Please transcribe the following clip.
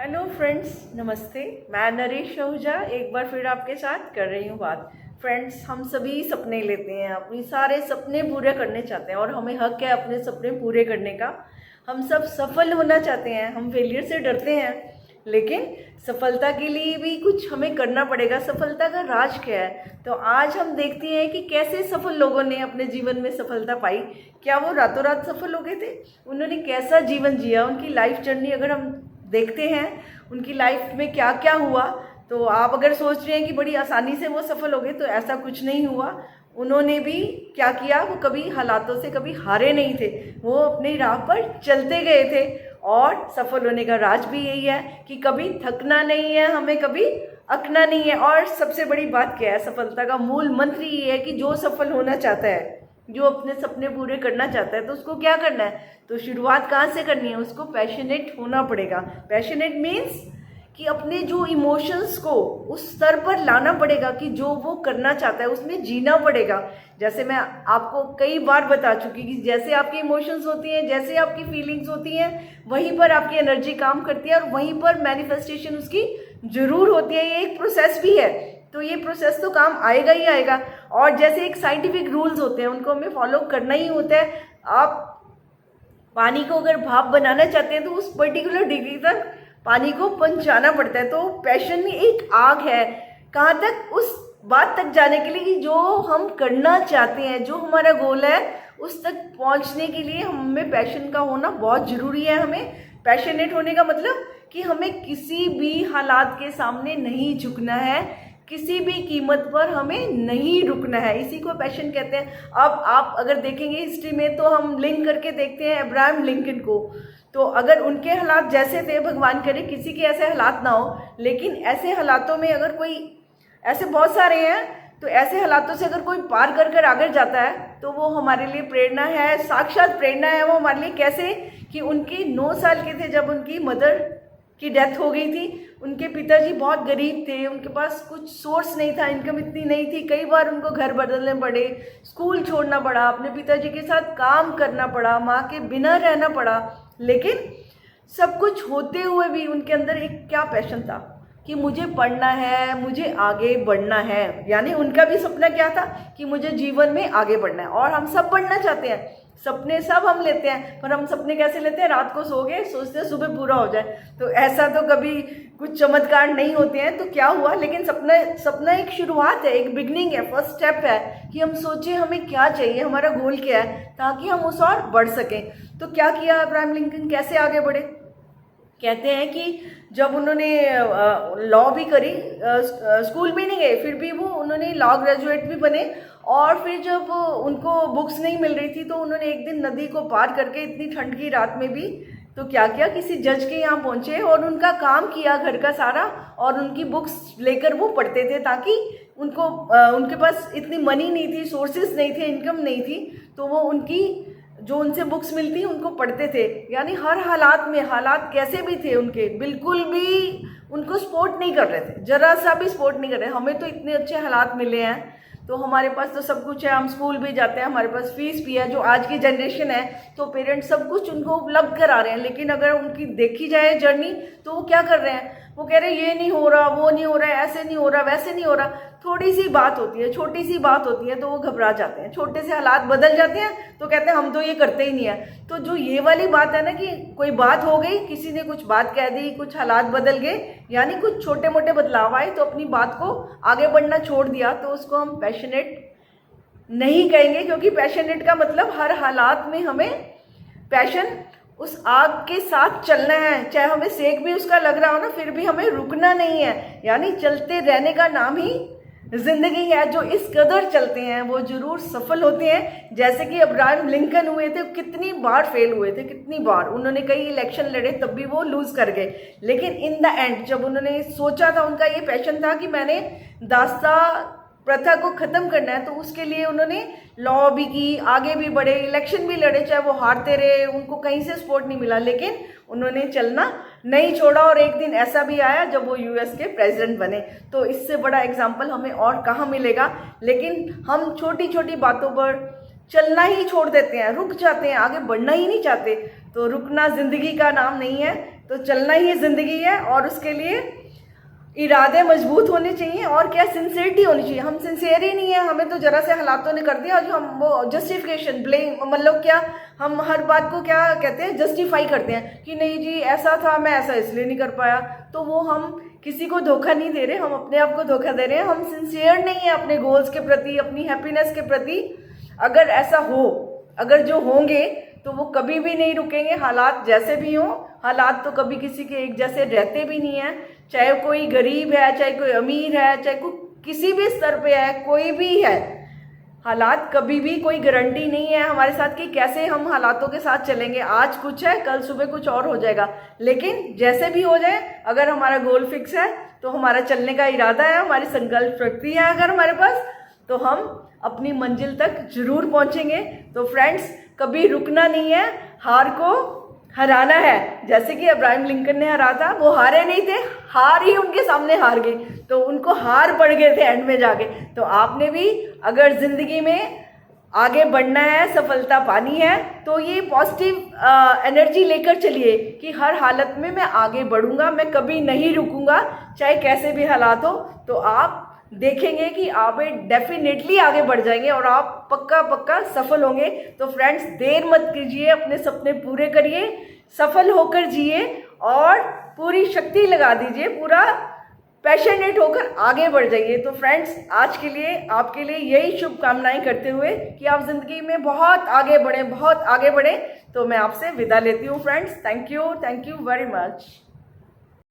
Hello friends, नमस्ते। मैं नरेश आहूजा एक बार फिर आपके साथ कर रही हूँ बात। फ्रेंड्स, हम सभी सपने लेते हैं, अपनी सारे सपने पूरे करने चाहते हैं और हमें हक है अपने सपने पूरे करने का। हम सब सफल होना चाहते हैं, हम फेलियर से डरते हैं, लेकिन सफलता के लिए भी कुछ हमें करना पड़ेगा। सफलता का राज क्या है? तो आज हम देखते हैं कि कैसे सफल लोगों ने अपने जीवन में सफलता पाई। क्या वो रातों रात सफल हो गए थे? उन्होंने कैसा जीवन जिया, उनकी लाइफ जर्नी अगर हम देखते हैं, उनकी लाइफ में क्या क्या हुआ, तो आप अगर सोच रहे हैं कि बड़ी आसानी से वो सफल हो गए, तो ऐसा कुछ नहीं हुआ। उन्होंने भी क्या किया, वो कभी हालातों से कभी हारे नहीं थे, वो अपनी राह पर चलते गए थे। और सफल होने का राज भी यही है कि कभी थकना नहीं है, हमें कभी अकना नहीं है। और सबसे बड़ी बात क्या है, सफलता का मूल मंत्र ये है कि जो सफल होना चाहता है, जो अपने सपने पूरे करना चाहता है, तो उसको क्या करना है? तो शुरुआत कहाँ से करनी है? उसको पैशनेट होना पड़ेगा। पैशनेट मीन्स कि अपने जो इमोशंस को उस स्तर पर लाना पड़ेगा कि जो वो करना चाहता है उसमें जीना पड़ेगा। जैसे मैं आपको कई बार बता चुकी कि जैसे आपकी इमोशंस होती हैं, जैसे आपकी फीलिंग्स होती हैं, वहीं पर आपकी एनर्जी काम करती है और वहीं पर मैनिफेस्टेशन उसकी जरूर होती है। ये एक प्रोसेस भी है, तो ये प्रोसेस तो काम आएगा ही आएगा। और जैसे एक साइंटिफिक रूल्स होते हैं, उनको हमें फॉलो करना ही होता है। आप पानी को अगर भाप बनाना चाहते हैं तो उस पर्टिकुलर डिग्री तक पानी को पहुंचाना पड़ता है। तो पैशन एक आग है, कहाँ तक? उस बात तक जाने के लिए कि जो हम करना चाहते हैं, जो हमारा गोल है, उस तक पहुंचने के लिए हमें पैशन का होना बहुत जरूरी है। हमें पैशनेट होने का मतलब कि हमें किसी भी हालात के सामने नहीं झुकना है, किसी भी कीमत पर हमें नहीं रुकना है, इसी को पैशन कहते हैं। अब आप अगर देखेंगे हिस्ट्री में, तो हम लिंक करके देखते हैं अब्राहम लिंकन को। तो अगर उनके हालात जैसे थे, भगवान करे किसी के ऐसे हालात ना हो, लेकिन ऐसे हालातों में अगर कोई, ऐसे बहुत सारे हैं, तो ऐसे हालातों से अगर कोई पार कर कर आगे जाता है तो वो हमारे लिए प्रेरणा है, साक्षात प्रेरणा है वो हमारे लिए। कैसे कि उनके 9 साल के थे जब उनकी मदर की डेथ हो गई थी। उनके पिताजी बहुत गरीब थे, उनके पास कुछ सोर्स नहीं था, इनकम इतनी नहीं थी। कई बार उनको घर बदलने पड़े, स्कूल छोड़ना पड़ा, अपने पिताजी के साथ काम करना पड़ा, माँ के बिना रहना पड़ा। लेकिन सब कुछ होते हुए भी उनके अंदर एक क्या पैशन था कि मुझे पढ़ना है, मुझे आगे बढ़ना है। यानी उनका भी सपना क्या था कि मुझे जीवन में आगे बढ़ना है। और हम सब बढ़ना चाहते हैं, सपने सब हम लेते हैं, पर हम सपने कैसे लेते हैं? रात को सो गए, सोचते हैं सुबह पूरा हो जाए। तो ऐसा तो कभी कुछ चमत्कार नहीं होते हैं। तो क्या हुआ, लेकिन सपना एक शुरुआत है, एक बिगनिंग है, फर्स्ट स्टेप है कि हम सोचें हमें क्या चाहिए, हमारा गोल क्या है, ताकि हम उस और बढ़ सकें। तो क्या किया अब्राहम लिंकन, कैसे आगे बढ़े? कहते हैं कि जब उन्होंने लॉ भी करी, स्कूल भी नहीं गए, फिर भी वो उन्होंने लॉ ग्रेजुएट भी बने। और फिर जब उनको बुक्स नहीं मिल रही थी, तो उन्होंने एक दिन नदी को पार करके, इतनी ठंड की रात में भी, तो क्या किया, किसी जज के यहाँ पहुंचे और उनका काम किया घर का सारा, और उनकी बुक्स लेकर वो पढ़ते थे, ताकि उनको उनके पास इतनी मनी नहीं थी, सोर्सेज नहीं थे, इनकम नहीं थी, तो वो उनकी जो उनसे बुक्स मिलती उनको पढ़ते थे। यानी हर हालात में, हालात कैसे भी थे उनके, बिल्कुल भी उनको सपोर्ट नहीं कर रहे थे, जरा सा भी सपोर्ट नहीं कर रहे। हमें तो इतने अच्छे हालात मिले हैं, तो हमारे पास तो सब कुछ है, हम स्कूल भी जाते हैं, हमारे पास फीस भी है। जो आज की जनरेशन है, तो पेरेंट्स सब कुछ उनको उपलब्ध करा रहे हैं, लेकिन अगर उनकी देखी जाए जर्नी, तो वो क्या कर रहे हैं? वो कह रहे हैं ये नहीं हो रहा, वो नहीं हो रहा है, ऐसे नहीं हो रहा, वैसे नहीं हो रहा। थोड़ी सी बात होती है, छोटी सी बात होती है, तो वो घबरा जाते हैं, छोटे से हालात बदल जाते हैं, तो कहते हैं हम तो ये करते ही नहीं है। तो जो ये वाली बात है ना, कि कोई बात हो गई, किसी ने कुछ बात कह दी, कुछ हालात बदल गए, यानी कुछ छोटे मोटे बदलाव आए, तो अपनी बात को आगे बढ़ना छोड़ दिया, तो उसको हम पैशनेट नहीं कहेंगे। क्योंकि पैशनेट का मतलब हर हालात में हमें पैशन, उस आग के साथ चलना है, चाहे हमें सेक भी उसका लग रहा हो ना, फिर भी हमें रुकना नहीं है। यानी चलते रहने का नाम ही जिंदगी है। जो इस कदर चलते हैं वो जरूर सफल होते हैं। जैसे कि अब्राहम लिंकन हुए थे, कितनी बार फेल हुए थे, कितनी बार उन्होंने कई इलेक्शन लड़े, तब भी वो लूज कर गए। लेकिन इन द एंड जब उन्होंने सोचा था, उनका ये पैशन था कि मैंने दास्ता प्रथा को खत्म करना है, तो उसके लिए उन्होंने लॉ भी की, आगे भी बढ़े, इलेक्शन भी लड़े, चाहे वो हारते रहे, उनको कहीं से सपोर्ट नहीं मिला, लेकिन उन्होंने चलना नहीं छोड़ा। और एक दिन ऐसा भी आया जब वो यूएस के प्रेसिडेंट बने। तो इससे बड़ा एग्जाम्पल हमें और कहाँ मिलेगा? लेकिन हम छोटी छोटी बातों पर चलना ही छोड़ देते हैं, रुक जाते हैं, आगे बढ़ना ही नहीं चाहते। तो रुकना ज़िंदगी का नाम नहीं है, तो चलना ही ज़िंदगी है और उसके लिए इरादे मजबूत होने चाहिए और क्या सिंसियरिटी होनी चाहिए। हम सिंसियर ही नहीं है, हमें तो जरा से हालातों ने कर दिया और जो हम वो जस्टिफिकेशन ब्लेम मतलब क्या हम हर बात को क्या कहते हैं जस्टिफाई करते हैं कि नहीं जी ऐसा था, मैं ऐसा इसलिए नहीं कर पाया। तो वो हम किसी को धोखा नहीं दे रहे, हम अपने आप को धोखा दे रहे हैं। हम सिंसियर नहीं है अपने गोल्स के प्रति, अपनी हैप्पीनेस के प्रति। अगर ऐसा हो, अगर जो होंगे तो वो कभी भी नहीं रुकेंगे, हालात जैसे भी हों। हालात तो कभी किसी के एक जैसे रहते भी नहीं हैं, चाहे कोई गरीब है, चाहे कोई अमीर है, चाहे कोई किसी भी स्तर पे है, कोई भी है। हालात कभी भी कोई गारंटी नहीं है हमारे साथ कि कैसे हम हालातों के साथ चलेंगे। आज कुछ है, कल सुबह कुछ और हो जाएगा, लेकिन जैसे भी हो जाए अगर हमारा गोल फिक्स है तो हमारा चलने का इरादा है, हमारी संकल्प शक्ति है अगर हमारे पास, तो हम अपनी मंजिल तक जरूर पहुंचेंगे। तो फ्रेंड्स, कभी रुकना नहीं है, हार को हराना है। जैसे कि अब्राहम लिंकन ने हरा था, वो हारे नहीं थे, हार ही उनके सामने हार गई, तो उनको हार पड़ गए थे एंड में जाके। तो आपने भी अगर ज़िंदगी में आगे बढ़ना है, सफलता पानी है, तो ये पॉजिटिव एनर्जी लेकर चलिए कि हर हालत में मैं आगे बढ़ूंगा, मैं कभी नहीं रुकूंगा, चाहे कैसे भी हालात हो। तो आप देखेंगे कि आप डेफिनेटली आगे बढ़ जाएंगे और आप पक्का पक्का सफल होंगे। तो फ्रेंड्स, देर मत कीजिए, अपने सपने पूरे करिए, सफल होकर जिए और पूरी शक्ति लगा दीजिए, पूरा पैशनेट होकर आगे बढ़ जाइए। तो फ्रेंड्स, आज के लिए आपके लिए यही शुभकामनाएं करते हुए कि आप ज़िंदगी में बहुत आगे बढ़ें, बहुत आगे बढ़ें। तो मैं आपसे विदा लेती हूँ friends. Thank you very much.